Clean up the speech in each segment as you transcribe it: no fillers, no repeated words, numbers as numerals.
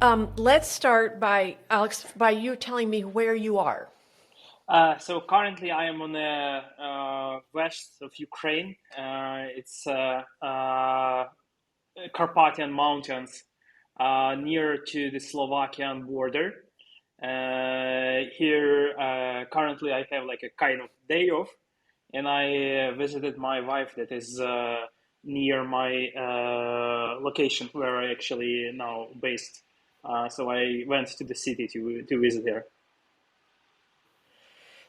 Let's start by Alex, by you telling me where you are. So currently I am on the west of Ukraine. It's Carpathian Mountains near to the Slovakian border. Here currently I have like a kind of day off, and I visited my wife that is near my location where I actually now based. So I went to the city to visit her.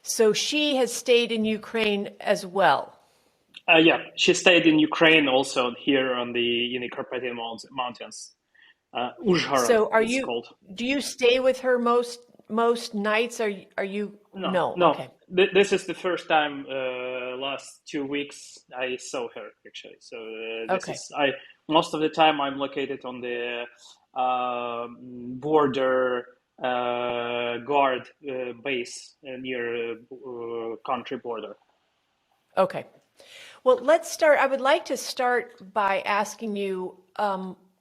So she has stayed in Ukraine as well. Yeah, she stayed in Ukraine also here on the in the Carpathian Mountains. Uzhhorod So are it's you, called. do you stay with her most nights? Are you, No, no, no. okay. This is the first time last 2 weeks I saw her actually. So this Okay. is I most of the time I'm located on the border guard base near country border. Okay. Well, let's start. I would like to start by asking you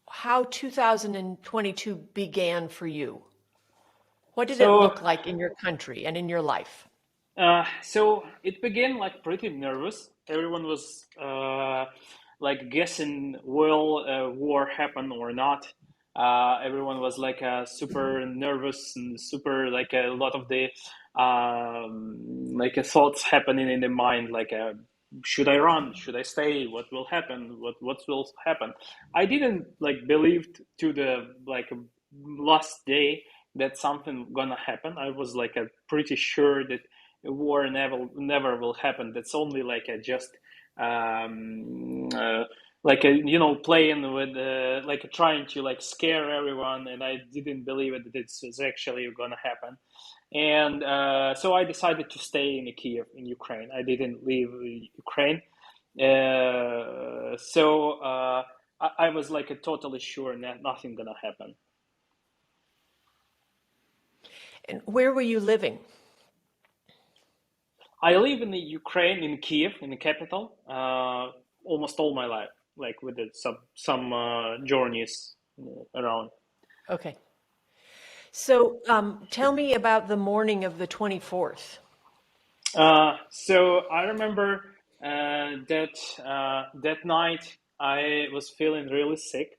how 2022 began for you. What did it So look like in your country and in your life? so it began like pretty nervous. Everyone was like guessing will war happen or not. Everyone was like super nervous and super like a lot of the thoughts happening in the mind like should I run? Should I stay? What will happen? What will happen? I didn't like believed to the like last day that something gonna happen. I was like pretty sure that a war never will happen. That's only like a just um, uh, like a playing with like trying to like scare everyone, and I didn't believe it that this is actually gonna happen. And so I decided to stay in Kiev in Ukraine. I didn't leave Ukraine. I was like totally sure that nothing gonna happen. And where were you living? I live in the Ukraine, in Kiev, in the capital, almost all my life, like with some journeys around. Okay. So tell me about the morning of the 24th. So I remember that night I was feeling really sick.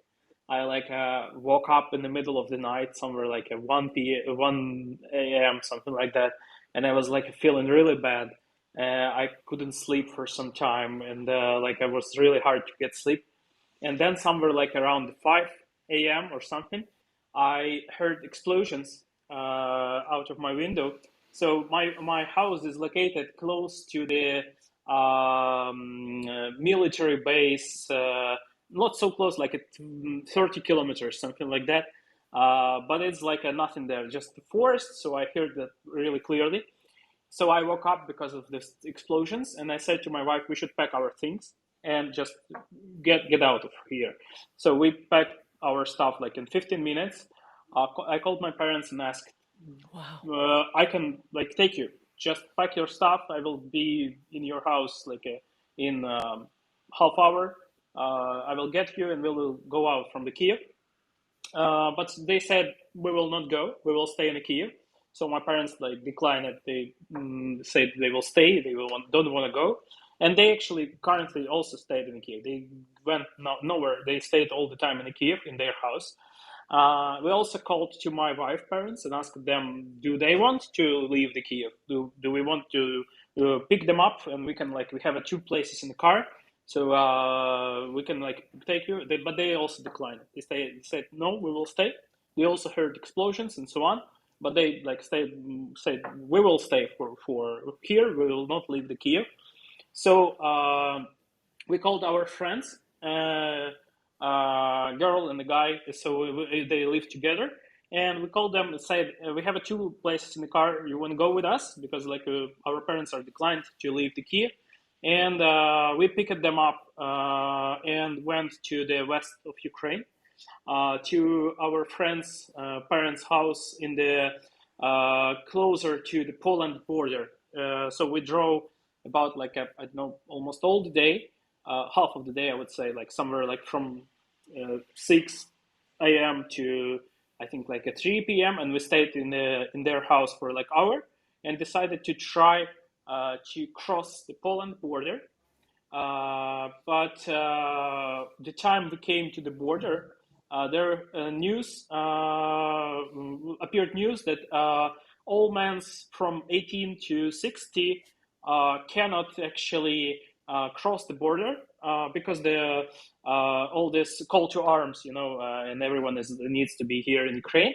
I like woke up in the middle of the night, somewhere like at 1 a.m. something like that, and I was like feeling really bad. I couldn't sleep for some time, and like I was really hard to get sleep. And then somewhere like around 5 a.m. or something, I heard explosions out of my window. So my house is located close to the military base, not so close, like at 30 kilometers, something like that. But it's like nothing there, just the forest. So I heard that really clearly. So I woke up because of this explosions, and I said to my wife, "We should pack our things and just get out of here." So we packed our stuff like in 15 minutes. I called my parents and asked, Wow. "I can like take you. Just pack your stuff. I will be in your house like in half hour. I will get you, and we will go out from the Kiev." But they said we will not go. We will stay in Kiev. So my parents like declined it. They said they will stay. They don't want to go, and they actually currently also stayed in Kiev. They went nowhere. They stayed all the time in Kiev in their house. We also called to my wife's parents and asked them, do they want to leave the Kiev? Do we want to pick them up, and we can like we have two places in the car, so we can like take you. But they also declined. They said no, we will stay. They also heard explosions and so on, but they like said we will stay for here. We will not leave the Kiev. So we called our friends, girl and the guy. So they live together, and we called them and said, "We have two places in the car. You want to go with us? Because like our parents are declined to leave the Kiev." And we picked them up and went to the west of Ukraine, to our friend's parents' house in the closer to the Poland border. So we drove about like I don't know, almost all the day, half of the day I would say, like somewhere like from 6 a.m. to I think like at 3 p.m. and we stayed in their house for like hour and decided to try to cross the Poland border. But the time we came to the border, there news appeared news that all men from 18 to 60 cannot actually cross the border because the all this call to arms, and everyone needs to be here in Ukraine.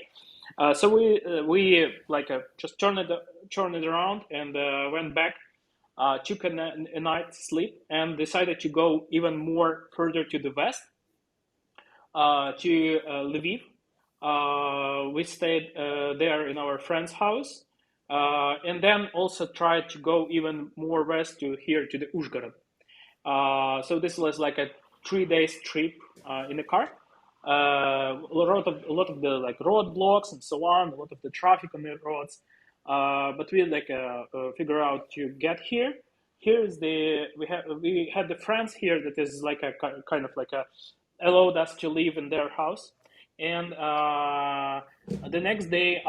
So we like just turned it around and went back, took a night's sleep, and decided to go even more further to the west, to Lviv. We stayed there in our friend's house, and then also tried to go even more west to here to the Uzhgorod. So this was like a 3 days trip in the car. A lot of the like roadblocks and so on, a lot of the traffic on the roads. But we like figure out to get here. Here is we had the friends here that is like a kind of like a allowed us to live in their house. And the next day,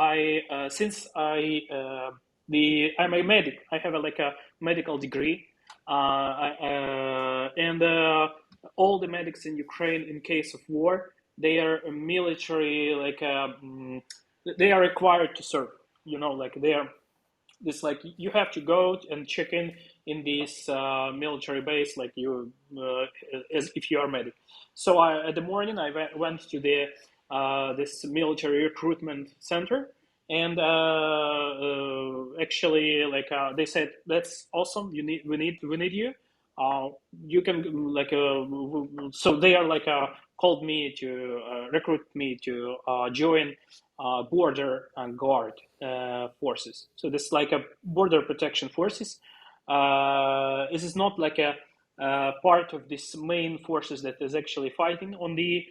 since I'm a medic, I have like a medical degree, and all the medics in Ukraine, in case of war, they are military, like they are required to serve. Like they are this like you have to go and check in this military base, like you as if you are medic. So at the morning I went to the this military recruitment center, and actually like they said, that's awesome, we need you. You can like so they are like called me to recruit me to join border and guard forces. So this is like a border protection forces. This is not like a part of this main forces that is actually fighting on the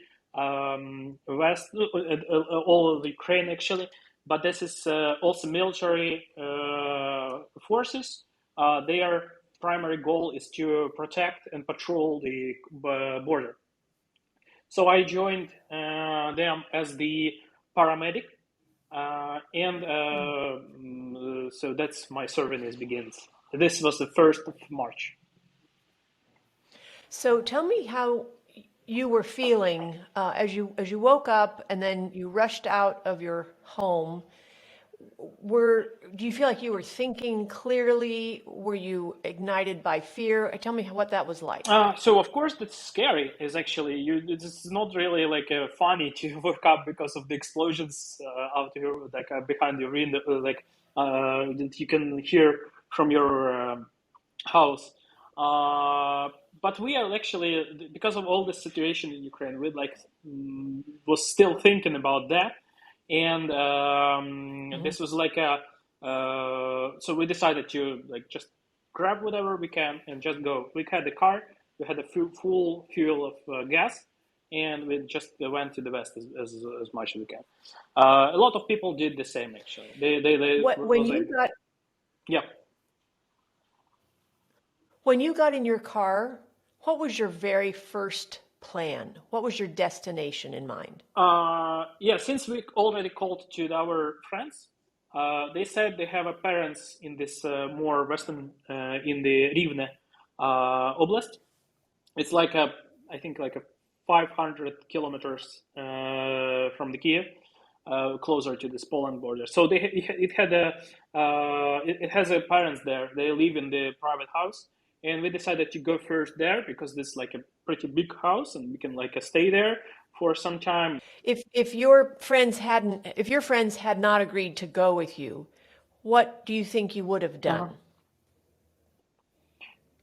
west, all of Ukraine actually. But this is also military forces. Their primary goal is to protect and patrol the border. So I joined them as the paramedic, and so that's my service begins. This was the 1st of March. So tell me how you were feeling as you woke up and then you rushed out of your home. Do you feel like you were thinking clearly? Were you ignited by fear? Tell me what that was like. So of course that's scary. Is actually it's not really like funny to wake up because of the explosions out here, like behind your window, like that you can hear from your house. But we are actually, because of all the situation in Ukraine, we like was still thinking about that, and this was like a. So we decided to like just grab whatever we can and just go. We had the car, we had a full fuel of gas, and we just went to the west as much as we can. A lot of people did the same actually. When you got yeah. When you got in your car, what was your very first plan? What was your destination in mind? Yeah, since we already called to our friends, they said they have a parents in this more western, in the Rivne oblast. It's like I think like a 500 kilometers from the Kiev, closer to this Poland border. So it has a parents there. They live in the private house, and we decided to go first there because this is like a pretty big house, and we can like stay there for some time. If your friends had not agreed to go with you, what do you think you would have done?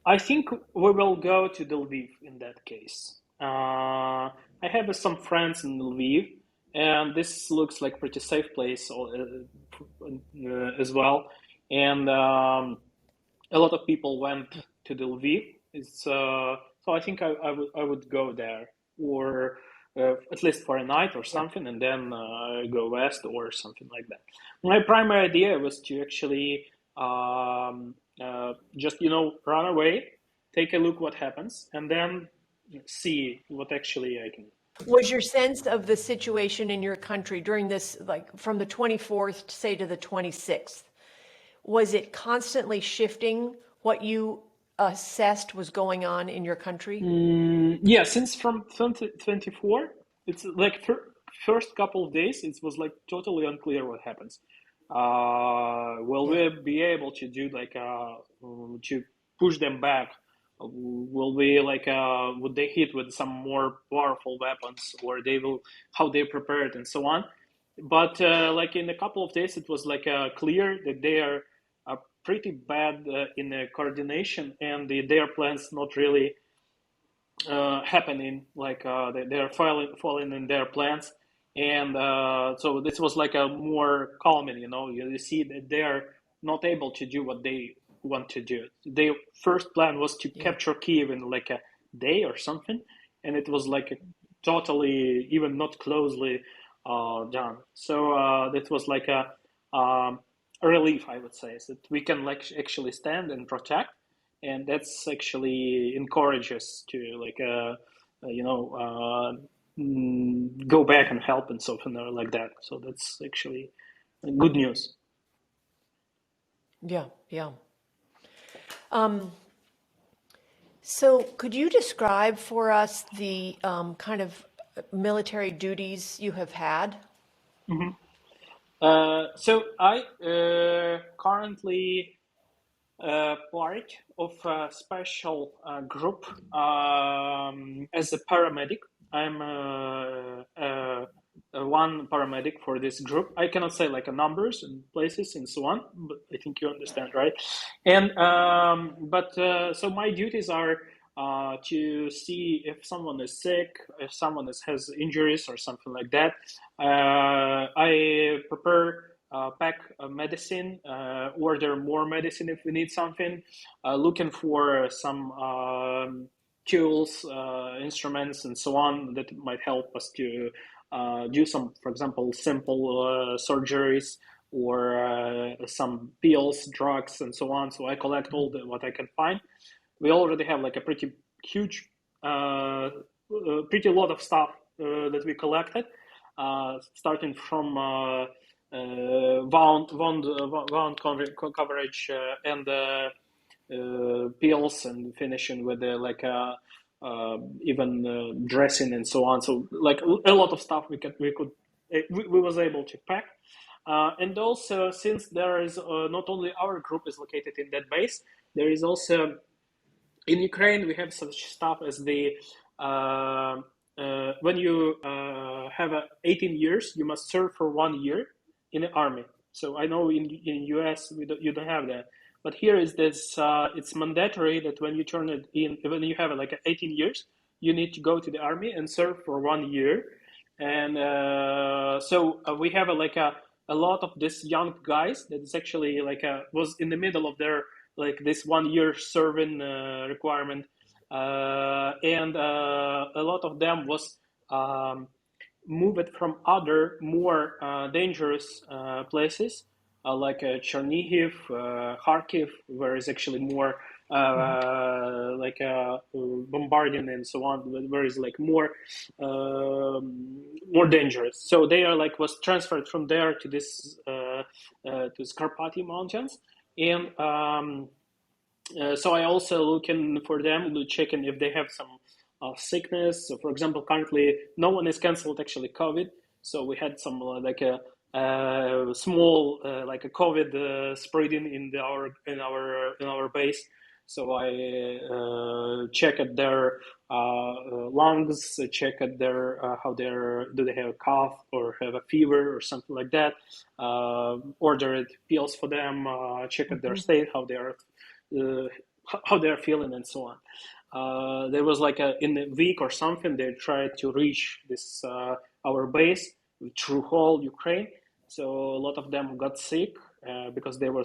I think we will go to Lviv in that case. I have some friends in Lviv, and this looks like pretty safe place as well. And a lot of people went to Lviv. So I think I would go there, or at least for a night or something, and then go west or something like that. My primary idea was to actually just run away, take a look what happens, and then see what actually I can. Was your sense of the situation in your country during this, like from the 24th, say to the 26th, was it constantly shifting what you assessed was going on in your country? Yeah, since from 2024, it's like first couple of days, it was like totally unclear what happens. Will Yeah. we be able to do like to push them back? Will we like would they hit with some more powerful weapons, or they will how they prepared and so on? But like in a couple of days, it was like clear that they are pretty bad in coordination, and their plans not really happening. Like they are falling in their plans, and so this was like a more calming. You see that they are not able to do what they want to do. Their first plan was to Yeah. capture Kiev in like a day or something, and it was like a totally even not closely done. So that was like a relief, I would say, is that we can like actually stand and protect, and that's actually encourages to like you know go back and help and something like that. So that's actually good news. Yeah. Yeah. Um, so could you describe for us the kind of military duties you have had? Hmm. So I currently part of a special group as a paramedic. I'm one paramedic for this group. I cannot say like a numbers and places and so on, but I think you understand, right? And but so my duties are to see if someone is sick, if someone has injuries or something like that. I prepare pack medicine, order more medicine if we need something, looking for some tools, instruments, and so on that might help us to do some, for example, simple surgeries or some pills, drugs, and so on. So I collect all what I can find. We already have like a pretty huge, pretty lot of stuff that we collected, starting from wound coverage and pills, and finishing with like even dressing and so on. So like a lot of stuff we was able to pack. And also, since there is not only our group is located in that base, there is also in Ukraine, we have such stuff as the when you have 18 years, you must serve for 1 year in the army. So I know in US you don't have that, but here is this. It's mandatory that when you turn it in, when you have like 18 years, you need to go to the army and serve for 1 year. And so we have a lot of these young guys that is actually like was in the middle of their like this 1 year serving requirement, and a lot of them was moved from other more dangerous places like Chernihiv, Kharkiv, where is actually more like bombarding and so on, where is like more dangerous. So they are like was transferred from there to this to Scarpati Mountains, and so I also looking for them, checking if they have some sickness. So, for example, currently no one is canceled actually COVID. So we had some like a small like a COVID spreading in our base. So I check at their lungs, check at their how their do they have a cough or have a fever or something like that. Ordered pills for them. Check at their Hmm. state, how they are uh, how they're feeling and so on. There was like in a week or something they tried to reach this our base through whole Ukraine. So a lot of them got sick because they were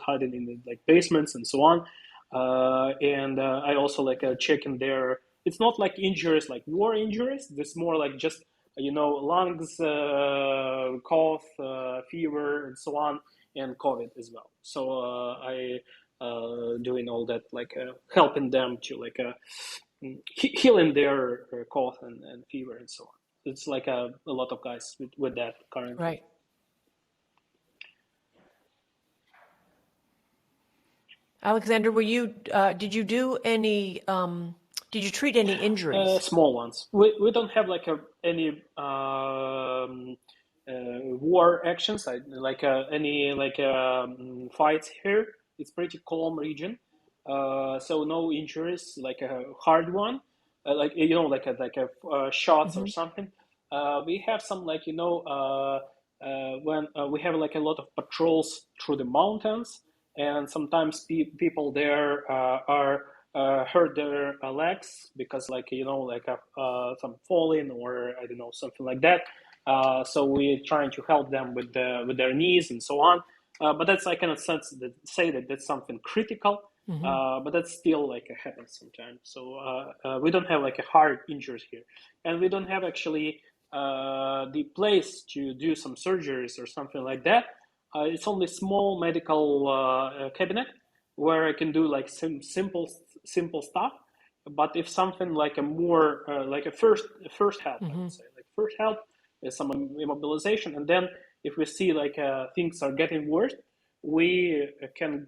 hiding in the like basements and so on. And I also like checking their. It's not like injuries like war injuries. This more like just lungs, cough, fever, and so on, and COVID as well. So I doing all that, like helping them to like healing their cough and fever and so on. It's like a lot of guys with that currently. Right. Alexander, did you do any, did you treat any injuries? Small ones. We don't have like any war actions, any fights here. It's pretty calm region, so no injuries, like a hard one, shots or Hmm. something. We have some when we have like a lot of patrols through the mountains, and sometimes people there are hurt their legs because some falling or I don't know, something like that. So we're trying to help them with their knees and so on. But that's, I cannot say that that's something critical. Hmm. But that's still like happens sometimes. So we don't have like a hard injuries here, and we don't have actually the place to do some surgeries or something like that. It's only small medical cabinet where I can do like simple stuff. But if something like a more like a first help, I Hmm. would say, like first help is some immobilization, and then if we see like things are getting worse, we can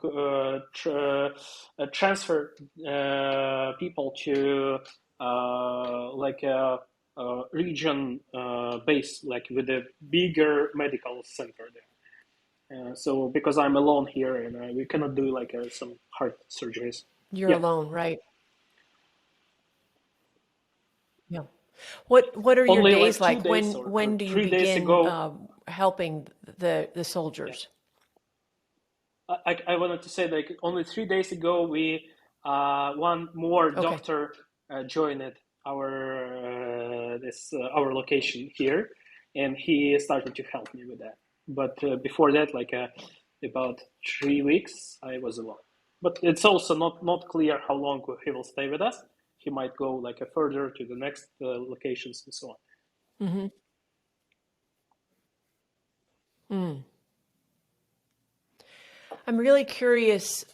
transfer people to like a region base, like with a bigger medical center there. So because I'm alone here and we cannot do like some heart surgeries. You're Yeah, alone, right? Yeah. What are your only days like two like? days When or do you 3 days begin ago. helping the Yeah, soldiers? I wanted to say like only 3 days ago we one more Okay. doctor joined our location here, and he started to help me with that. But before that, about 3 weeks, I was alone. But it's also not clear how long he will stay with us. He might go like further to the next locations and so on. Hmm. Mm. I'm really curious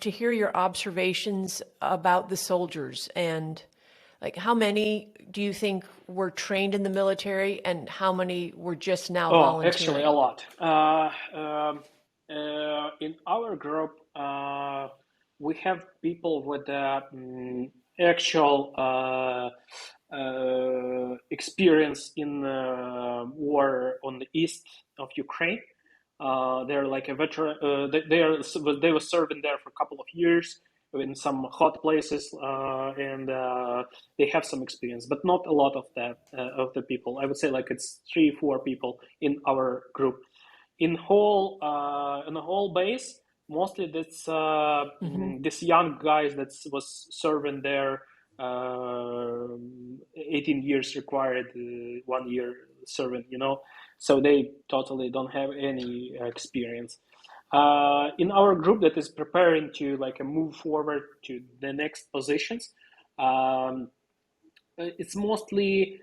to hear your observations about the soldiers and like how many do you think were trained in the military and how many were just now Oh, actually, a volunteering? lot. In our group, we have people with actual experience in war on the east of Ukraine. They're like a veteran. They were serving there for a couple of years in some hot places, and they have some experience, but not a lot of that of the people. I would say like it's 3, 4 people in our group. In the whole base, mostly Hmm. this young guys that was serving there. 18 years required, 1 year serving, so they totally don't have any experience. In our group that is preparing to like move forward to the next positions, um, it's mostly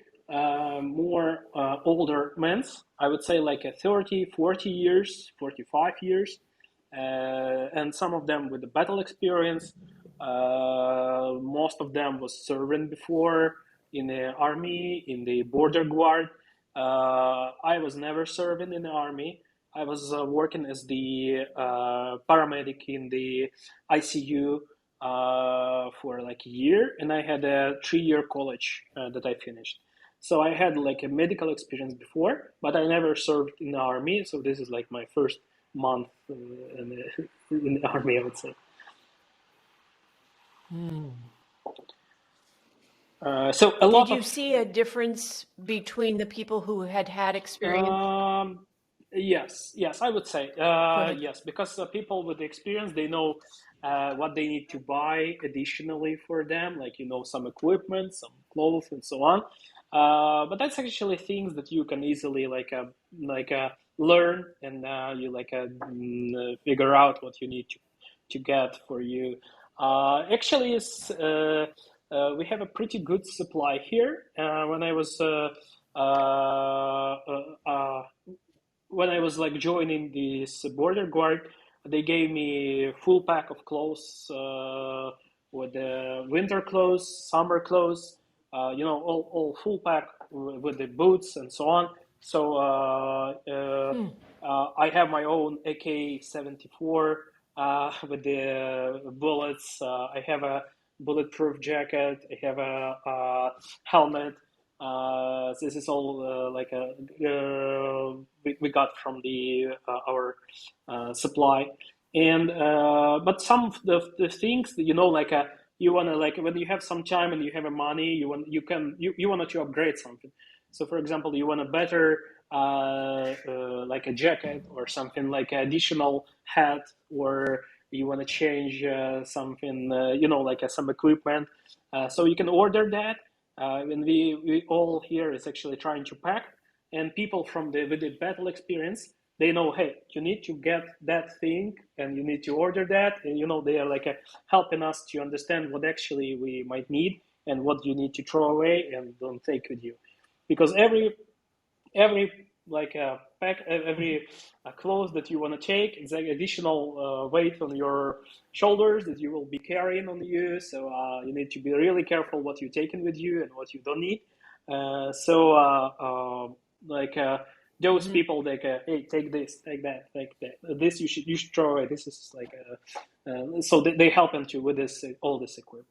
more older men. I would say like a 30, 40 years, 45 years, and some of them with the battle experience. Most of them was serving before in the army, in the border guard. I was never serving in the army. I was working as the paramedic in the ICU for like a year, and I had a 3 year college that I finished. So I had like a medical experience before, but I never served in the army. So this is like my first month in the army, I would say. Hmm. So a Did lot you of see a difference between the people who had experience? Um, yes, I would say Go ahead. yes, because people with experience, they know what they need to buy additionally for them, like some equipment, some clothes, and so on. But that's actually things that you can easily learn, and you figure out what you need to get for you. Actually, we have a pretty good supply here. Uh, uh, uh, when I was like joining this border guard, they gave me a full pack of clothes with the winter clothes, summer clothes, all full pack with the boots and so on. So I have my own AK-74 with the bullets. I have a bulletproof jacket. I have a helmet. This is all we got from the our supply. And but some of the things that, you want to, like, when you have some time and you have a money, you want to upgrade something. So for example, you want a better like a jacket or something, like an additional hat, or you want to change something, like some equipment. So you can order that. And we all here is actually trying to pack, and people from with the battle experience, they know, hey, you need to get that thing and you need to order that. And, they are like helping us to understand what actually we might need and what you need to throw away and don't take with you. Because every like pack, every clothes that you want to take, it's like additional weight on your shoulders that you will be carrying on you. So you need to be really careful what you're taking with you and what you don't need. Like those people, like, hey, take this, take that, take that. This you should throw away. This is like so they help them to with this all this equipment.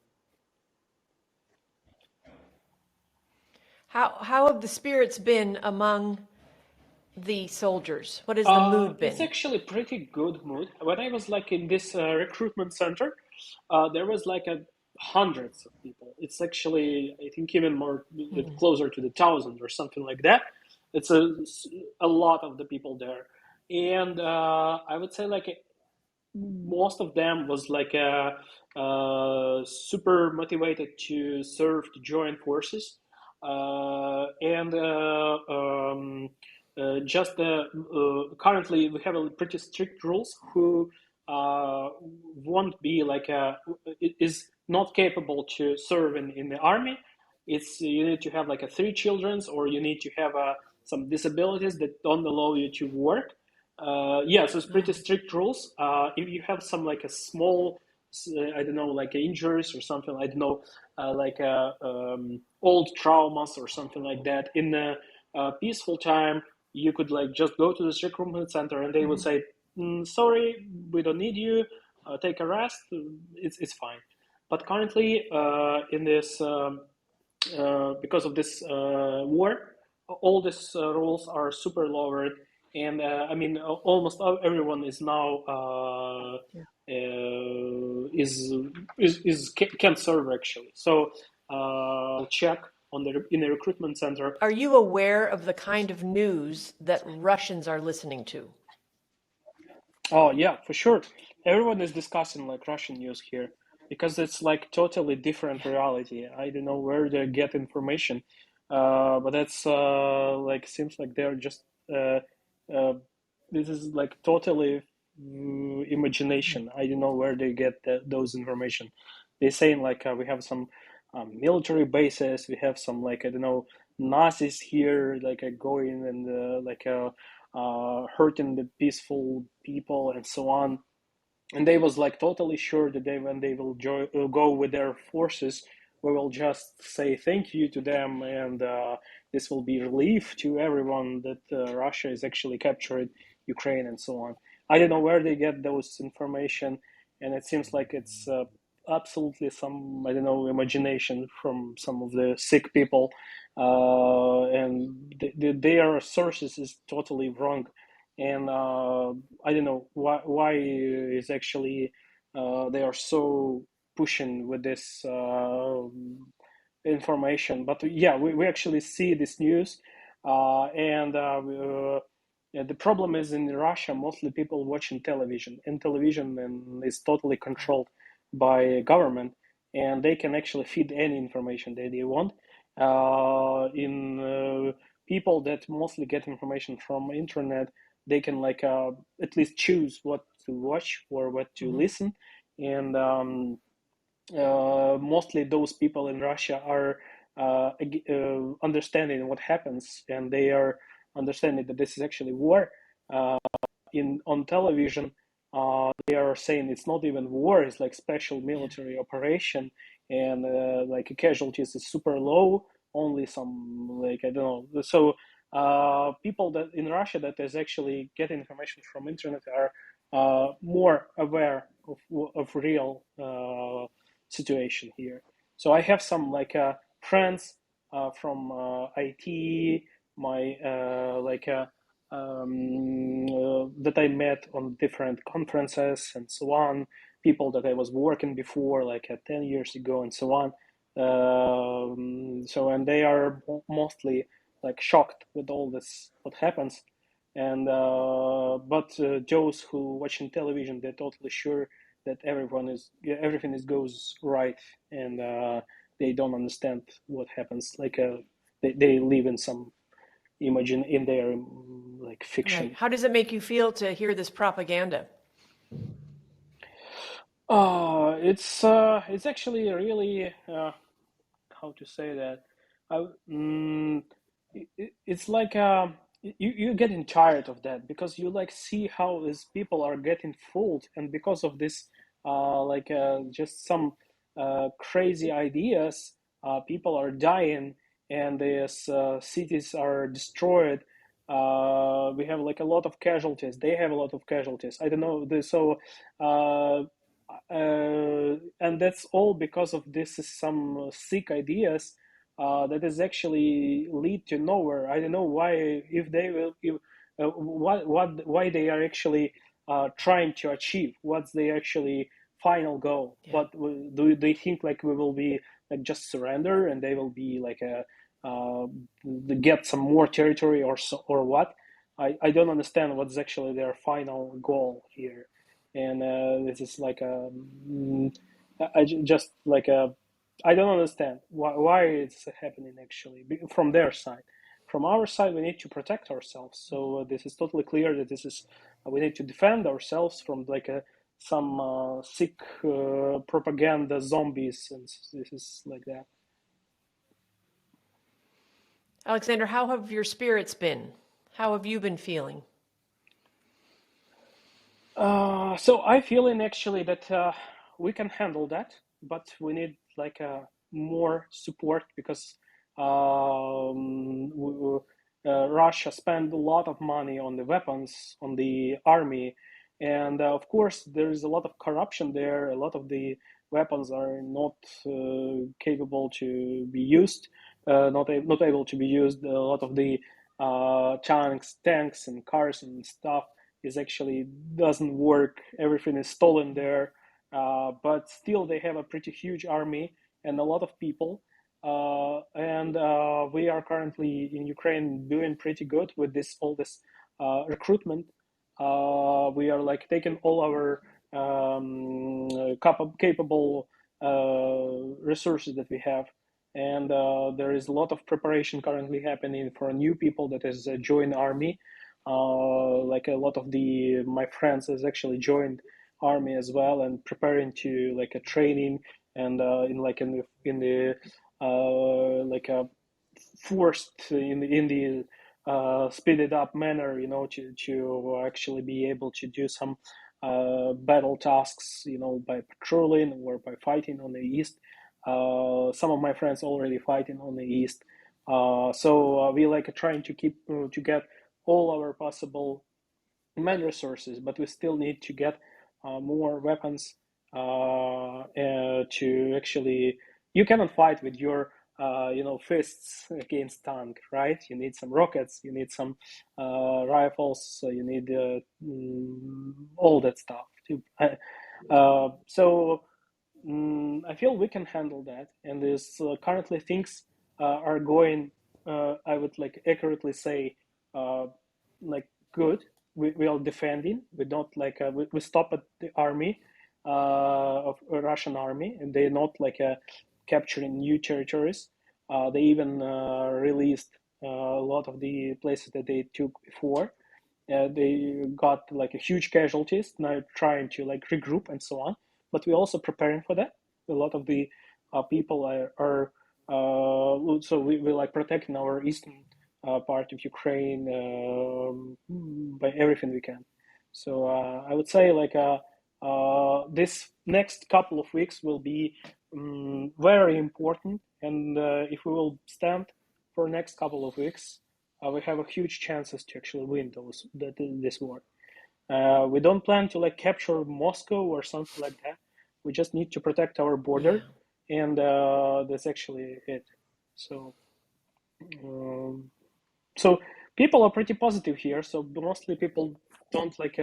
How have the spirits been among the soldiers? What has the mood It's been? actually pretty good mood. When I was like in this recruitment center, there was like hundreds of people. It's actually, I think, even more closer to the thousand or something like that. It's a lot of the people there, and I would say like most of them was like super motivated to serve, to join forces, and just currently we have a pretty strict rules who won't be like is not capable to serve in the army. It's you need to have like a three childrens, or you need to have some disabilities that don't allow you to work. Yeah, so it's pretty strict rules. If you have some like a small, I don't know, like injuries or something, I don't know, like old traumas or something like that, in a peaceful time, you could like just go to the recruitment center and they would say, sorry, we don't need you, take a rest, it's fine. But currently, in this, because of this war, all these rules are super lowered, and I mean, almost everyone is now can serve actually. So check on the in the recruitment center. Are you aware of the kind of news that Russians are listening to? Oh yeah, for sure. Everyone is discussing like Russian news here because it's like totally different reality. I don't know where they get information, but that's like seems like they're just uh, this is like totally imagination. I don't know where they get those information. They're saying like we have some military bases. We have some like I don't know Nazis here like going and hurting the peaceful people and so on. And they was like totally sure that when they will go with their forces, we will just say thank you to them, and this will be relief to everyone that Russia is actually captured Ukraine and so on. I don't know where they get those information, and it seems like it's absolutely some I don't know imagination from some of the sick people, and their sources is totally wrong, and I don't know why is actually they are so pushing with this information. But yeah, we actually see this news, and yeah, the problem is in Russia, mostly people watching television, and television is totally controlled by government, and they can actually feed any information that they want. In people that mostly get information from internet, they can like at least choose what to watch or what to listen, and mostly those people in Russia are understanding what happens, and they are understanding that this is actually war. In on television, They are saying it's not even war; it's like special military operation, and like casualties is super low. Only some like I don't know. So people that in Russia that is actually getting information from internet are more aware of real situation here. So I have some like friends from IT, my that I met on different conferences and so on, people that I was working before, like 10 years ago and so on. So, and they are mostly like shocked with all this, what happens. And, but those who watching television, they're totally sure that everything is goes right, and they don't understand what happens. Like they live in some imagine in their like Right. fiction. How does it make you feel to hear this propaganda? It's actually really how to say that. I, mm, it's like you getting tired of that because you like see how these people are getting fooled, and because of this just some crazy ideas, people are dying, and these cities are destroyed. We have like a lot of casualties. They have a lot of casualties. I don't know. Uh, and that's all because of this is some sick ideas that is actually lead to nowhere. I don't know why if they will if, what why they are actually trying to achieve. What's the actually final goal? Yeah. What do they think like we will be like just surrender and they will be like a get some more territory or so, or what? I don't understand what's actually their final goal here, and this is like just like a I don't understand why it's happening actually from their side. From our side, we need to protect ourselves. So this is totally clear that this is we need to defend ourselves from like some sick propaganda zombies, and this is like that. Alexander, how have your spirits been? How have you been feeling? So I feeling actually that we can handle that, but we need like more support because Russia spent a lot of money on the weapons, on the army, and of course there is a lot of corruption there. A lot of the weapons are not capable to be used, not able to be used. A lot of the tanks and cars and stuff is actually doesn't work. Everything is stolen there, but still they have a pretty huge army and a lot of people. And we are currently in Ukraine doing pretty good with this all this recruitment. We are like taking all our capable resources that we have, and there is a lot of preparation currently happening for new people that is join army. Like a lot of the my friends has actually joined army as well and preparing to like a training and in the like a forced in the speeded up manner, you know, to actually be able to do some battle tasks, you know, by patrolling or by fighting on the east. Some of my friends already fighting on the east. So we like trying to keep to get all our possible man resources, but we still need to get more weapons to actually. You cannot fight with your fists against tank, right? You need some rockets, you need some rifles, you need all that stuff. So I feel we can handle that, and this currently things are going. I would like accurately say, uh, like good. We are defending. We don't like we stop at the army of Russian army, and they're not like capturing new territories. They even released a lot of the places that they took before. They got like a huge casualties now, trying to like regroup and so on. But we're also preparing for that. A lot of the people are so we like protecting our eastern part of Ukraine by everything we can. So I would say like this next couple of weeks will be very important, and if we will stand for next couple of weeks, we have a huge chances to actually win this war. We don't plan to like capture Moscow or something like that. We just need to protect our Yeah. border, and that's actually it. So, um, so people are pretty positive here. So mostly people don't like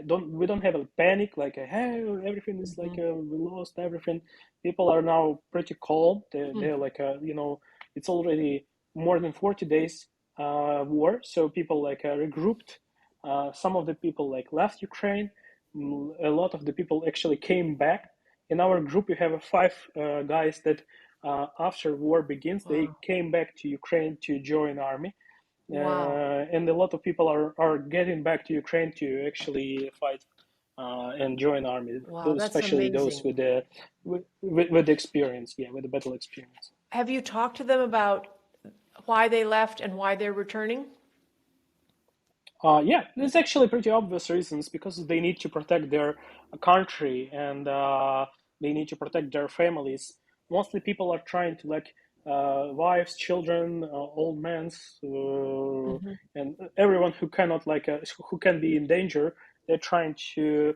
don't we don't have a panic like hey everything is like we lost everything. People are now pretty calm. They're like it's already more than 40 days war. So people like regrouped. Some of the people like left Ukraine. A lot of the people actually came back. In our group, we have five guys that after war begins, they Wow. came back to Ukraine to join army, Wow. and a lot of people are getting back to Ukraine to actually fight and join army. Wow, Those, that's especially those amazing. with the experience, yeah, with the battle experience. Have you talked to them about why they left and why they're returning? Yeah, there's actually pretty obvious reasons because they need to protect their country and they need to protect their families. Mostly people are trying to like wives, children, old men, Hmm. and everyone who cannot like who can be in danger. They're trying to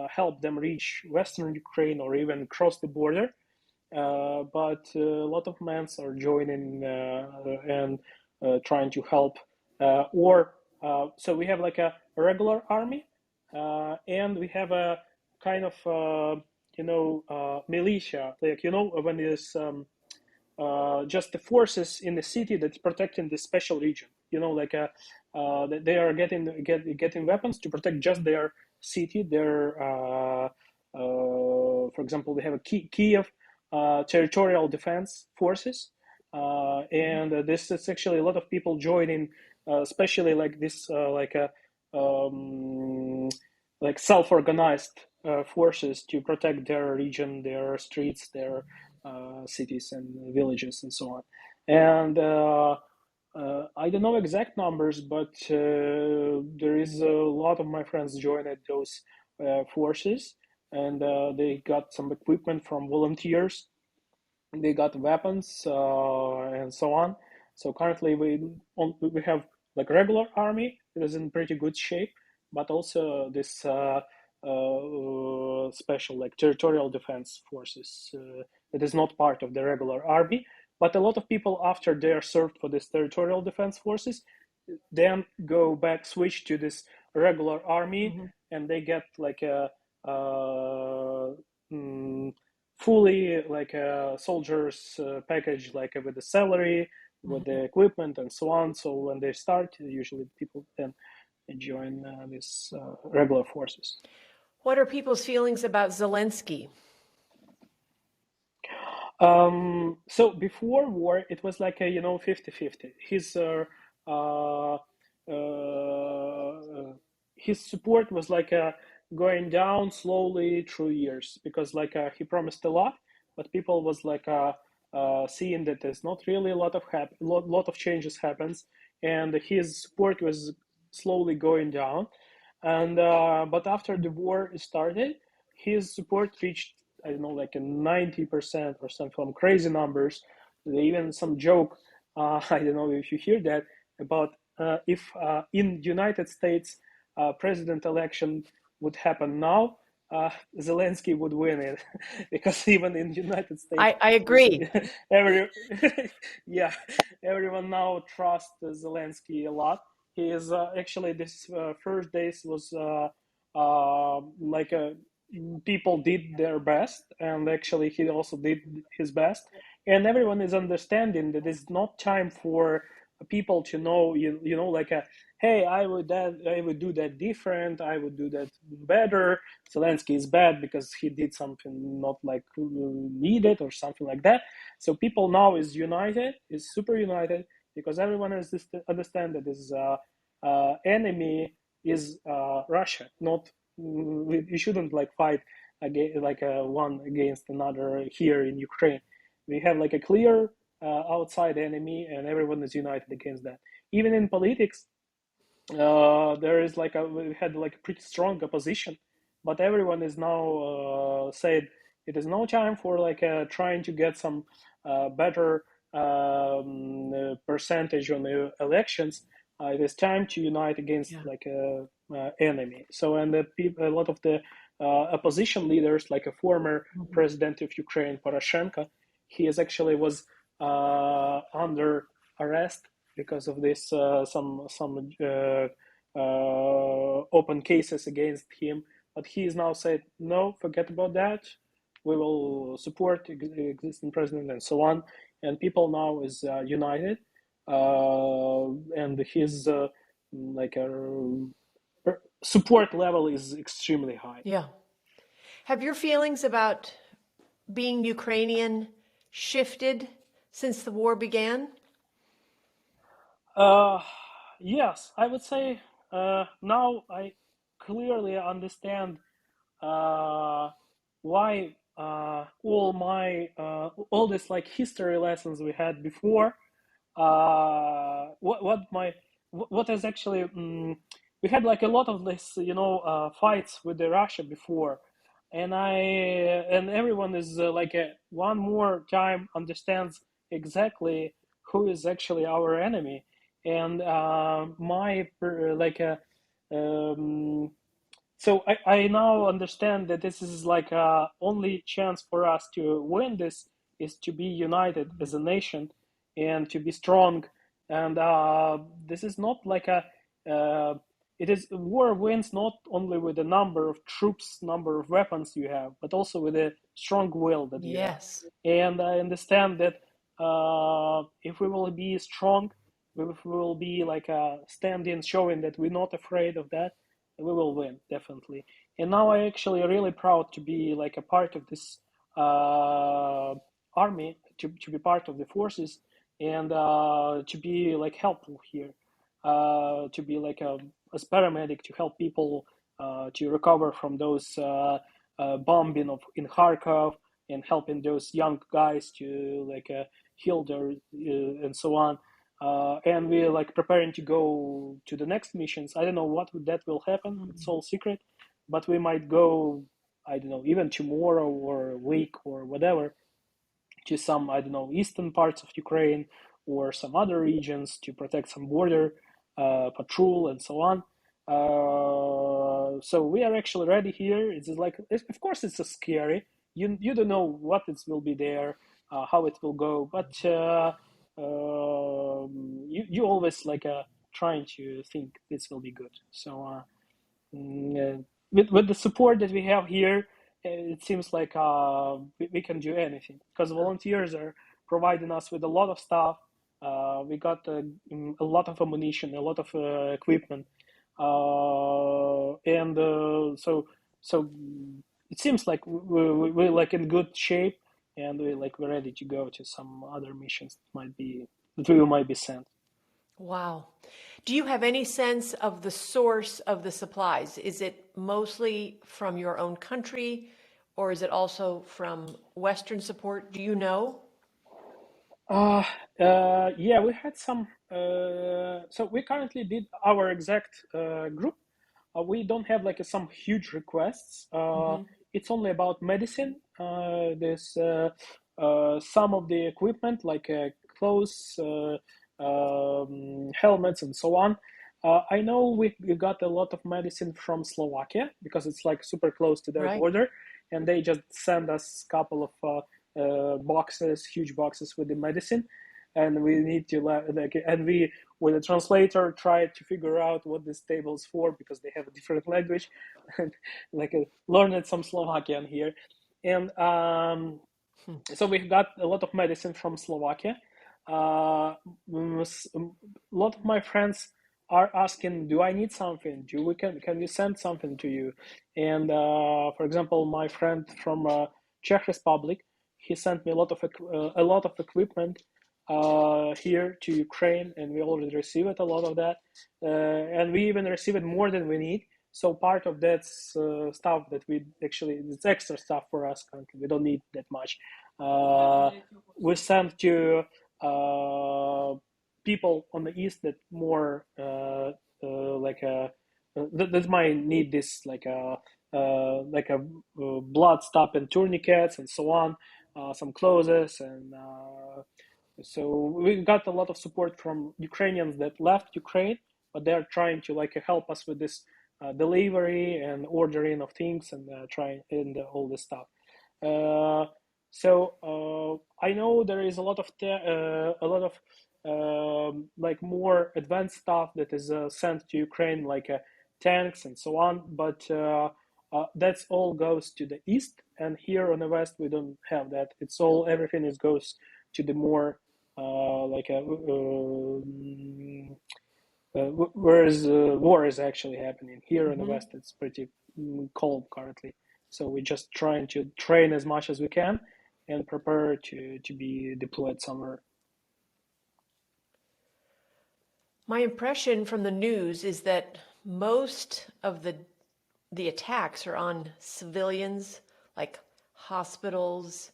help them reach Western Ukraine or even cross the border. But a lot of men are joining and trying to help. Or so we have like a regular army, and we have a kind of militia, like when there's just the forces in the city that's protecting the special region. Like they are getting weapons to protect just their city. For example, we have a Kiev territorial defense forces, and this is actually a lot of people joining, especially like this, um, like self-organized forces to protect their region, their streets, their cities and villages and so on. And I don't know exact numbers, but there is a lot of my friends joined those forces, and they got some equipment from volunteers. They got weapons and so on. So currently we have like regular army that is in pretty good shape, but also this special like territorial defense forces that is not part of the regular army. But a lot of people after they are served for this territorial defense forces, then go back switch to this regular army, Hmm. and they get like a mm, fully like a soldier's package, like with the salary, with Hmm. the equipment, and so on. So when they start, usually people then join these regular forces. What are people's feelings about Zelensky? So before war, it was like a 50-50. Uh, his support was like going down slowly through years because like he promised a lot, but people was like seeing that there's not really a lot of changes happens, and his support was slowly going down. And but after the war started, his support reached, I don't know, like a 90% or some crazy numbers. They even some joke, I don't know if you hear that, about if in United States president election would happen now, Zelensky would win it because even in United States, I agree. every yeah, everyone now trusts Zelensky a lot. He is actually this first days was like a people did their best, and actually he also did his best, and everyone is understanding that it's not time for people to know like hey, I would do that different, I would do that better. Zelensky is bad because he did something not like needed or something like that. So people now is super united because everyone is understand that this enemy is Russia, not we shouldn't like fight against like one against another here in Ukraine. We have like a clear outside enemy, and everyone is united against that. Even in politics, there is like we had like a pretty strong opposition, but everyone is now said it is no time for like trying to get some better percentage on the elections. It is time to unite against Yeah. like a enemy. So and a lot of the opposition leaders, like a former Mhm. president of Ukraine, Poroshenko, he is actually was under arrest because of this some open cases against him. But he is now said, no, forget about that. We will support the existing president and so on. And people now is united, and his like support level is extremely high. Yeah. Have your feelings about being Ukrainian shifted since the war began? Uh, yes, I would say now I clearly understand why all this like history lessons we had before what is actually we had like a lot of this fights with the Russia before, and everyone is like one more time understands exactly who is actually our enemy, and my like um, so I now understand that this is like only chance for us to win this is to be united as a nation and to be strong. And this is not like a it is war wins not only with the number of troops, number of weapons you have, but also with a strong will that you have. Yes. And I understand that if we will be strong, if we will be like standing, showing that we're not afraid of that, we will win definitely. And now I actually really proud to be like a part of this army, to be part of the forces, and to be like helpful here, to be like as paramedic to help people to recover from those bombing of in Kharkov, and helping those young guys to like heal their and so on. And we're like preparing to go to the next missions. I don't know what that will happen. It's all secret, but we might go. I don't know, even tomorrow or a week or whatever, to some, I don't know, eastern parts of Ukraine or some other regions to protect some border patrol and so on. So we are actually ready here. It's like, of course, it's a scary. You don't know what it will be there, how it will go, but you always like trying to think this will be good. So with the support that we have here, it seems like we can do anything because volunteers are providing us with a lot of stuff. We got a lot of ammunition, a lot of equipment, and so it seems like we're like in good shape, and we're ready to go to some other missions that we might be sent. Wow. Do you have any sense of the source of the supplies? Is it mostly from your own country, or is it also from Western support? Do you know? Uh, yeah, we had some. So we currently did our exact group. We don't have like some huge requests. Hmm. It's only about medicine. There's some of the equipment like clothes, helmets, and so on. I know we got a lot of medicine from Slovakia because it's like super close to their Right. border, and they just send us a couple of boxes, huge boxes with the medicine, and we need to like, and we with a translator try to figure out what this table is for because they have a different language, and like learned some Slovakian here, and Hmm. so we got a lot of medicine from Slovakia. A lot of my friends are asking, "Do I need something? Can we send something to you?" And for example, my friend from Czech Republic, he sent me a lot of equipment here to Ukraine, and we already received a lot of that, and we even received more than we need. So part of that stuff that we actually it's extra stuff for us. Currently. We don't need that much. Uh, we sent to uh, people on the east that more that might need this blood stopping tourniquets and so on, some clothes, and so we got a lot of support from Ukrainians that left Ukraine, but they're trying to help us with this delivery and ordering of things and trying and all this stuff. Uh, I know there is a lot of more advanced stuff that is sent to Ukraine, tanks and so on, but that's all goes to the east, and here on the west we don't have that. It's all everything is goes to the more whereas war is actually happening. Here in the Hmm. west it's pretty cold currently, so we're just trying to train as much as we can and prepare to be deployed somewhere. My impression from the news is that most of the attacks are on civilians, like hospitals.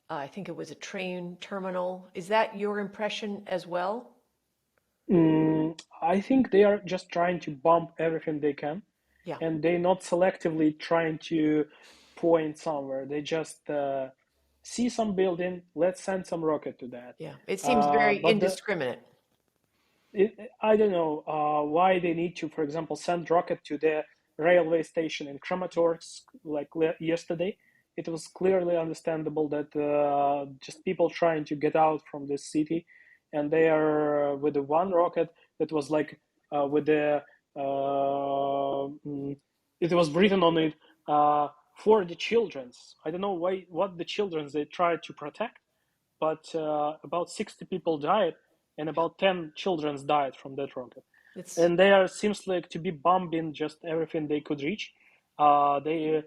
I think it was a train terminal. Is that your impression as well? I think they are just trying to bomb everything they can, Yeah, and they're not selectively trying to point somewhere. They just see some building, let's send some rocket to that. yeah. It seems very But indiscriminate. I don't know why they need to, for example, send rocket to the railway station in Kramatorsk like yesterday. It was clearly understandable that just people trying to get out from this city, and they are with the one rocket that was with the it was written on it for the children's. I don't know why what the children's they tried to protect, but about 60 people died and about 10 children died from that rocket. It's And they seems like to be bombing just everything they could reach. They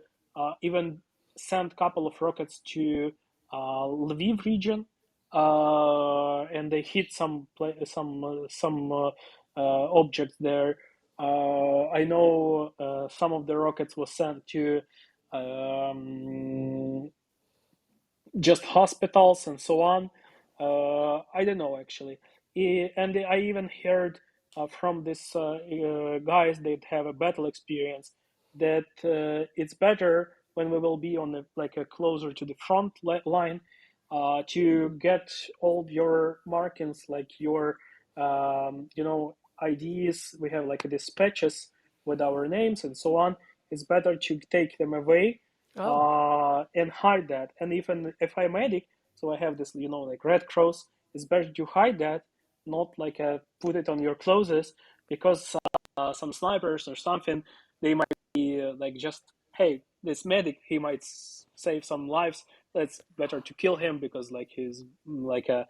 even sent a couple of rockets to Lviv region, and they hit objects there. I know some of the rockets was sent to um, just hospitals and so on. I don't know actually. And I even heard from this guys that have a battle experience that it's better when we will be on a closer to the front line to get all your markings, like your IDs. We have like dispatches with our names and so on. It's better to take them away oh, and hide that. And even if I'm medic, so I have this, like Red Cross, it's better to hide that, not put it on your clothes, because some snipers or something, they might be just, hey, this medic, he might save some lives. That's better to kill him because he's like a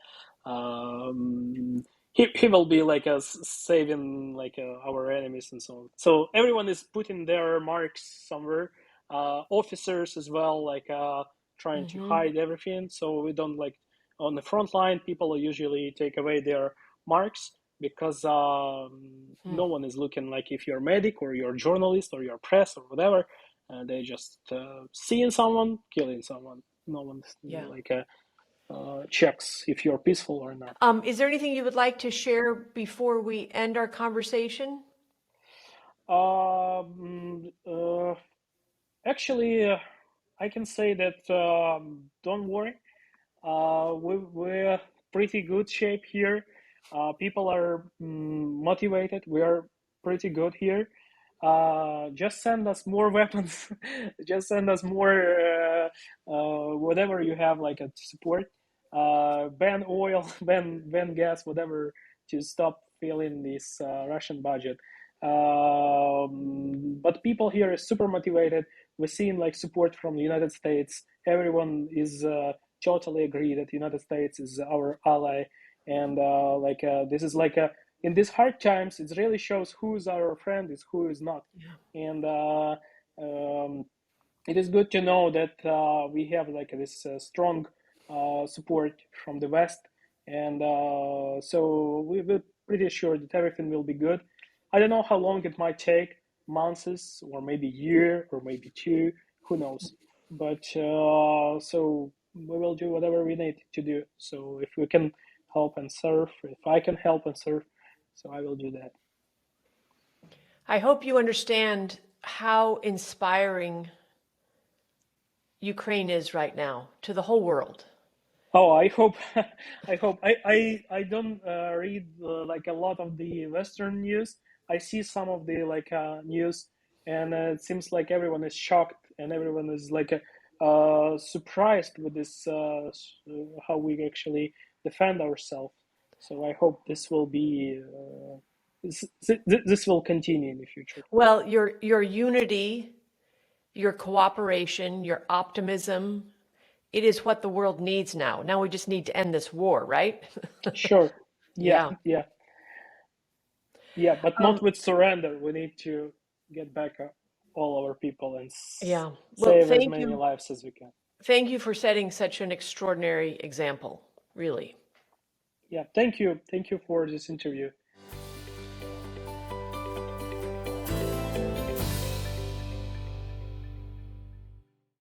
he will be saving our enemies and so on. So everyone is putting their marks somewhere, officers as well, trying to mm-hmm. hide everything. So we don't on the front line, people usually take away their marks because Hmm. no one is looking like if you're a medic or you're a journalist or you're press or whatever. They just seeing someone, killing someone. No one Yeah. checks if you're peaceful or not. Is there anything you would like to share before we end our conversation? Um, uh, Actually, I can say that don't worry. We're pretty good shape here. People are motivated. We are pretty good here. Just send us more weapons. Just send us more whatever you have a support. Ban oil, ban gas, whatever to stop filling this Russian budget. But people here are super motivated. We're seeing support from the United States. Everyone is totally agree that the United States is our ally, and this is in these hard times, it really shows who is our friend, is who is not, Yeah. and um, it is good to know that we have this strong support from the West, and so we're pretty sure that everything will be good. I don't know how long it might take, months or maybe a year or maybe two, who knows? But so we will do whatever we need to do. So if we can help and serve, if I can help and serve, so I will do that. I hope you understand how inspiring Ukraine is right now to the whole world. Oh, I hope, I hope. I don't read like a lot of the Western news. I see some of the like news, and it seems like everyone is shocked and everyone is like surprised with this how we actually defend ourselves. So I hope this will be this will continue in the future. Well, your unity, your cooperation, your optimism, it is what the world needs now. Now we just need to end this war, right? Sure. Yeah. Yeah. Yeah. Yeah, but Um, not with surrender. We need to get back all our people and yeah. Well, save as many lives as we can. thank you for setting such an extraordinary example, really. Yeah, thank you. Thank you for this interview.